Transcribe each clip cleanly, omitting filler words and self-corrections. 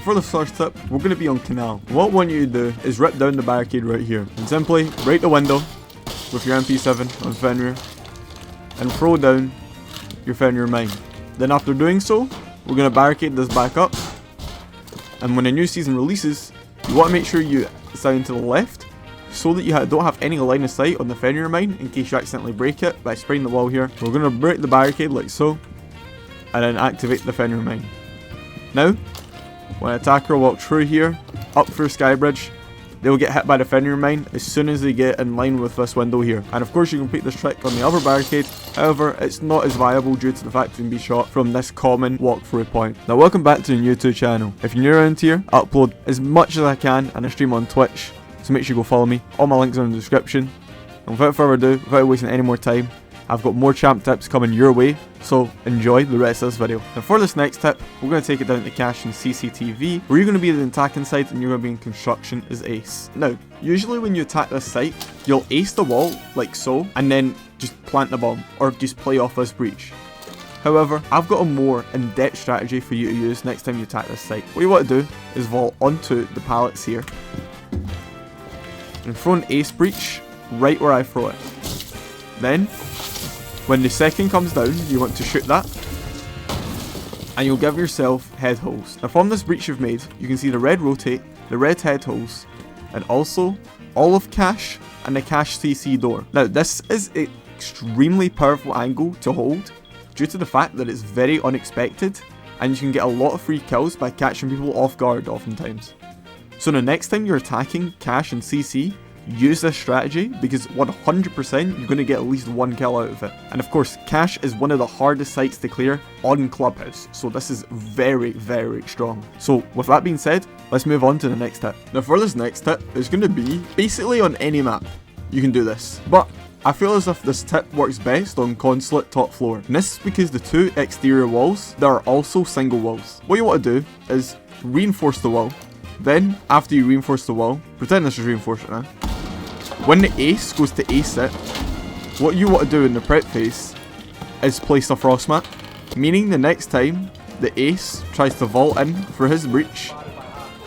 for the first tip, we're going to be on canal. What I want you to do is rip down the barricade right here. And simply break the window with your MP7 on Fenrir and throw down your Fenrir mine. Then after doing so, we're going to barricade this back up. And when a new season releases, you want to make sure you stand to the left so that you don't have any line of sight on the Fenrir mine in case you accidentally break it by spraying the wall here. We're going to break the barricade like so and then activate the Fenrir mine. Now, when an attacker walks through here, up through Skybridge, they'll get hit by the Fenrir mine as soon as they get in line with this window here. And of course you can complete this trick on the other barricade, however it's not as viable due to the fact you can be shot from this common walkthrough point. Now welcome back to the YouTube channel. If you're new around here, I upload as much as I can and I stream on Twitch, so make sure you go follow me. All my links are in the description. And without further ado, without wasting any more time, I've got more champ tips coming your way, so enjoy the rest of this video. Now for this next tip, we're going to take it down to Cash and CCTV, where you're going to be the attacking side and you're going to be in construction as ace. Now, usually when you attack this site, you'll ace the wall, like so, and then just plant the bomb, or just play off this breach. However, I've got a more in-depth strategy for you to use next time you attack this site. What you want to do is vault onto the pallets here, and throw an ace breach right where I throw it. Then, when the second comes down, you want to shoot that, and you'll give yourself head holes. Now from this breach you've made, you can see the red rotate, the red head holes, and also all of Cash and the Cash CC door. Now this is an extremely powerful angle to hold due to the fact that it's very unexpected, and you can get a lot of free kills by catching people off guard oftentimes. So the next time you're attacking Cash and CC, use this strategy because 100% you're going to get at least one kill out of it. And of course, Cash is one of the hardest sites to clear on Clubhouse, so this is very, very strong. So with that being said, let's move on to the next tip. Now for this next tip, it's going to be basically on any map you can do this, but I feel as if this tip works best on Consulate top floor, and this is because the two exterior walls, they are also single walls. What you want to do is reinforce the wall. Then, after you reinforce the wall, pretend this is reinforced now. When the ace goes to ace it, what you want to do in the prep phase is place a frost mat, meaning the next time the ace tries to vault in for his breach,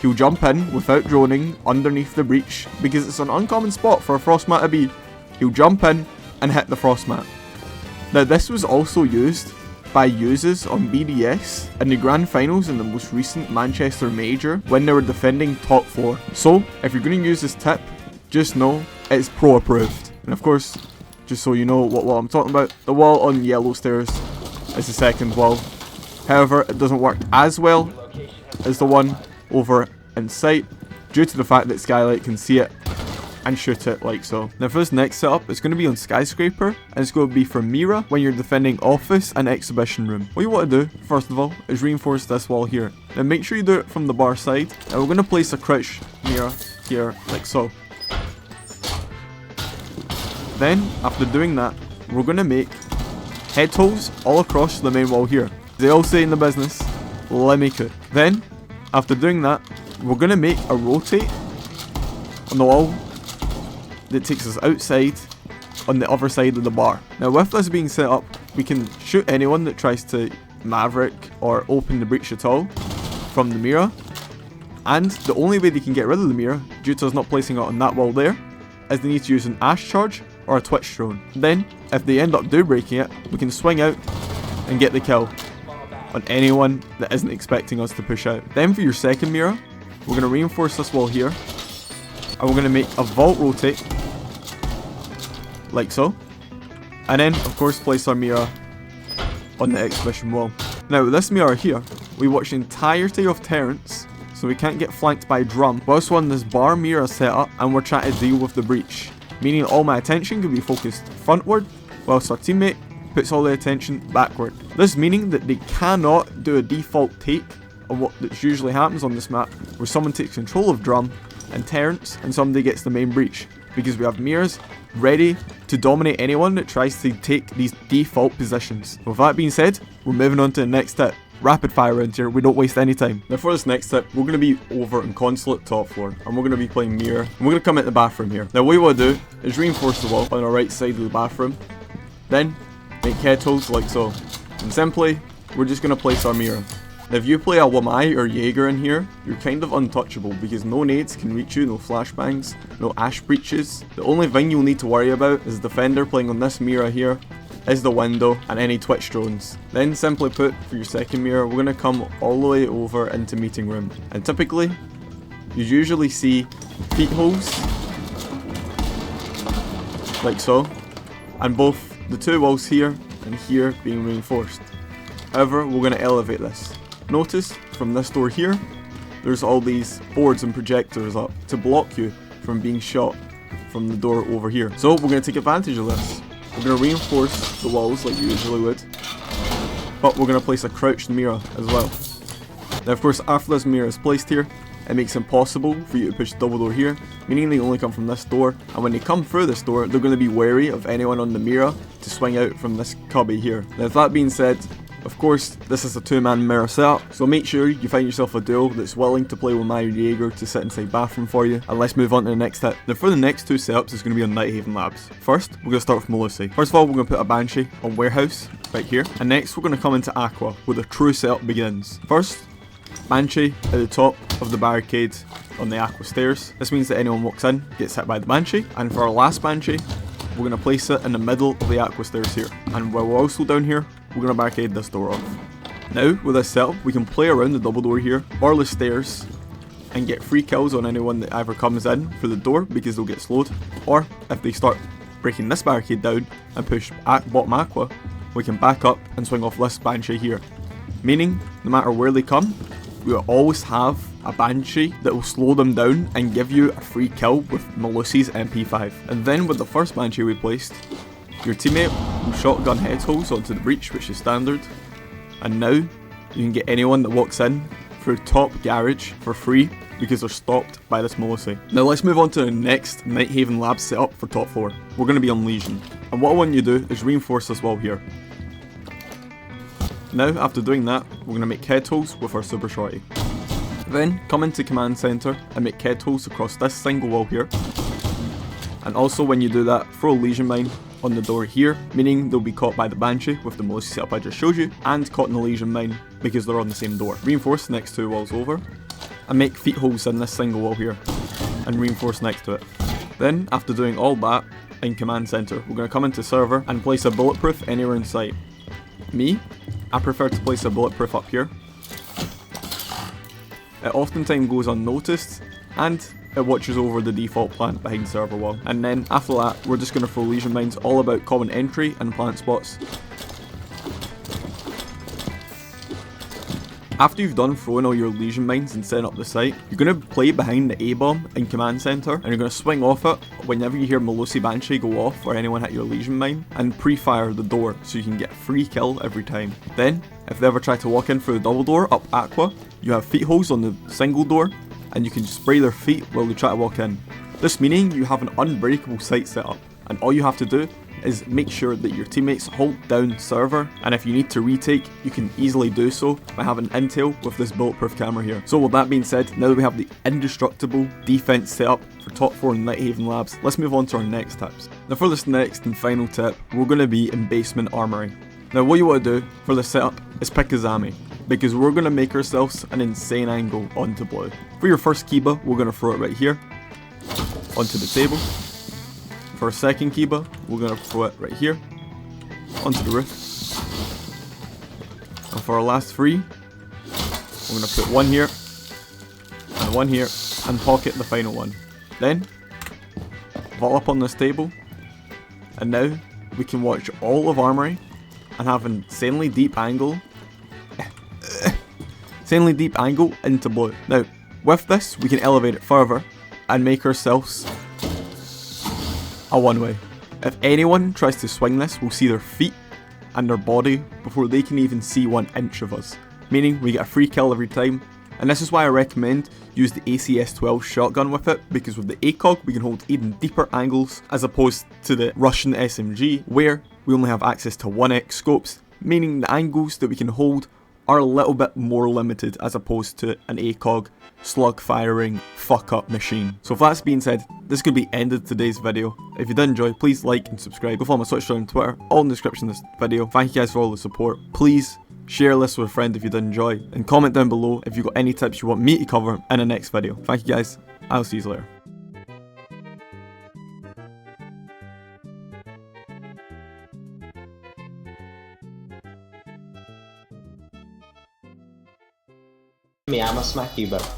he'll jump in without droning underneath the breach, because it's an uncommon spot for a frost mat to be. He'll jump in and hit the frost mat. Now this was also used by users on BDS in the grand finals in the most recent Manchester Major when they were defending top floor. So if you're going to use this tip, just know it's pro approved. And of course, just so you know what wall I'm talking about, the wall on yellow stairs is the second wall. However, it doesn't work as well as the one over in sight due to the fact that Skylight can see it and shoot it like so. Now for this next setup, it's going to be on Skyscraper, and it's going to be for Mira when you're defending office and exhibition room. What you want to do, first of all, is reinforce this wall here. Now make sure you do it from the bar side, and we're going to place a crouch Mira here like so. Then, after doing that, we're going to make head holes all across the main wall here. They all say in the business, let me cook. Then, after doing that, we're going to make a rotate on the wall that takes us outside on the other side of the bar. Now with this being set up, we can shoot anyone that tries to Maverick or open the breach at all from the Mira. And the only way they can get rid of the Mira, due to us not placing it on that wall there, is they need to use an Ash Charge or a Twitch drone. Then, if they end up breaking it, we can swing out and get the kill on anyone that isn't expecting us to push out. Then for your second Mira, we're going to reinforce this wall here, and we're going to make a vault rotate like so, and then of course place our Mira on the exhibition wall. Now with this Mira here, we watch the entirety of Terrence, so we can't get flanked by Drum whilst we're on this bar Mira setup and we're trying to deal with the breach, meaning all my attention can be focused frontward whilst our teammate puts all the attention backward. This meaning that they cannot do a default take of what usually happens on this map, where someone takes control of Drum and Terrence and somebody gets the main breach, because we have Miras ready to dominate anyone that tries to take these default positions. With that being said, we're moving on to the next tip. Rapid fire around here, we don't waste any time. Now for this next tip, we're going to be over in Consulate top floor, and we're going to be playing Mirror, and we're going to come into the bathroom here. Now what you want to do is reinforce the wall on the right side of the bathroom, then make head holes like so, and simply we're just going to place our Mirror. If you play a Wamai or Jaeger in here, you're kind of untouchable because no nades can reach you, no flashbangs, no ash breaches. The only thing you'll need to worry about is the defender playing on this Mira here, is the window, and any Twitch drones. Then simply put, for your second mirror, we're going to come all the way over into meeting room. And typically, you usually see feet holes, like so, and both the two walls here and here being reinforced. However, we're going to elevate this. Notice, from this door here, there's all these boards and projectors up to block you from being shot from the door over here. So we're going to take advantage of this. We're going to reinforce the walls like you usually would, but we're going to place a crouched mirror as well. Now of course, after this mirror is placed here, it makes it impossible for you to push the double door here, meaning they only come from this door, and when they come through this door, they're going to be wary of anyone on the mirror to swing out from this cubby here. Now with that being said, of course, this is a two-man mirror setup, so make sure you find yourself a duo that's willing to play with my Jaeger to sit inside bathroom for you, and let's move on to the next tip. Now for the next two setups, it's going to be on Nighthaven Labs. First, we're going to start with Melusi. First of all, we're going to put a Banshee on Warehouse, right here, and next we're going to come into Aqua, where the true setup begins. First, Banshee at the top of the barricade on the Aqua stairs. This means that anyone walks in gets hit by the Banshee, and for our last Banshee, we're going to place it in the middle of the Aqua stairs here, and while we're also down here, we're going to barricade this door off. Now, with this setup, we can play around the double door here, or the stairs, and get free kills on anyone that either comes in through the door because they'll get slowed, or if they start breaking this barricade down and push bottom Aqua, we can back up and swing off this Banshee here. Meaning, no matter where they come, we will always have a Banshee that will slow them down and give you a free kill with Melusi's MP5. And then with the first Banshee we placed, your teammate will shotgun head holes onto the breach, which is standard, and now you can get anyone that walks in through top garage for free because they're stopped by this Melusi. Now let's move on to the next Nighthaven Lab setup for top 4. We're going to be on Legion, and what I want you to do is reinforce this wall here. Now after doing that, we're going to make head holes with our super shorty. Then come into command center and make head holes across this single wall here. And also when you do that, throw a Legion mine on the door here, meaning they'll be caught by the Banshee with the Melusi setup I just showed you, and caught in the Legion mine because they're on the same door. Reinforce the next two walls over, and make feet holes in this single wall here, and reinforce next to it. Then, after doing all that, in command center, we're going to come into server and place a bulletproof anywhere in sight. Me, I prefer to place a bulletproof up here. It oftentimes goes unnoticed, and it watches over the default plant behind server wall. And then after that, we're just going to throw Legion mines all about common entry and plant spots. After you've done throwing all your Legion mines and setting up the site, you're going to play behind the A-bomb in command center, and you're going to swing off it whenever you hear Melusi Banshee go off or anyone hit your Legion mine, and pre-fire the door so you can get a free kill every time. Then, if they ever try to walk in through the double door up Aqua, you have feet holes on the single door, and you can spray their feet while they try to walk in. This meaning you have an unbreakable site set up, and all you have to do is make sure that your teammates hold down server, and if you need to retake, you can easily do so by having intel with this bulletproof camera here. So with that being said, now that we have the indestructible defense set up for top 4 in Nighthaven Labs, let's move on to our next tips. Now for this next and final tip, we're going to be in basement armory. Now what you want to do for this setup is pick a Zami, because we're going to make ourselves an insane angle onto blue. For your first Kiba, we're going to throw it right here, onto the table. For our second Kiba, we're going to throw it right here, onto the roof. And for our last 3, we're going to put one here, and pocket the final one. Then, vault up on this table, and now we can watch all of Armory and have an insanely deep angle into blue. Now, with this, we can elevate it further and make ourselves a one-way. If anyone tries to swing this, we'll see their feet and their body before they can even see 1 inch of us, meaning we get a free kill every time. And this is why I recommend use the ACS-12 shotgun with it, because with the ACOG we can hold even deeper angles as opposed to the Russian SMG, where we only have access to 1x scopes, meaning the angles that we can hold are a little bit more limited as opposed to an ACOG slug firing fuck up machine. So with that being said, this could be ended today's video. If you did enjoy, please like and subscribe. Go follow my Twitch channel and Twitter, all in the description of this video. Thank you guys for all the support. Please share this with a friend if you did enjoy, and comment down below if you've got any tips you want me to cover in the next video. Thank you guys, I'll see you later. Me, I'ma smack you, but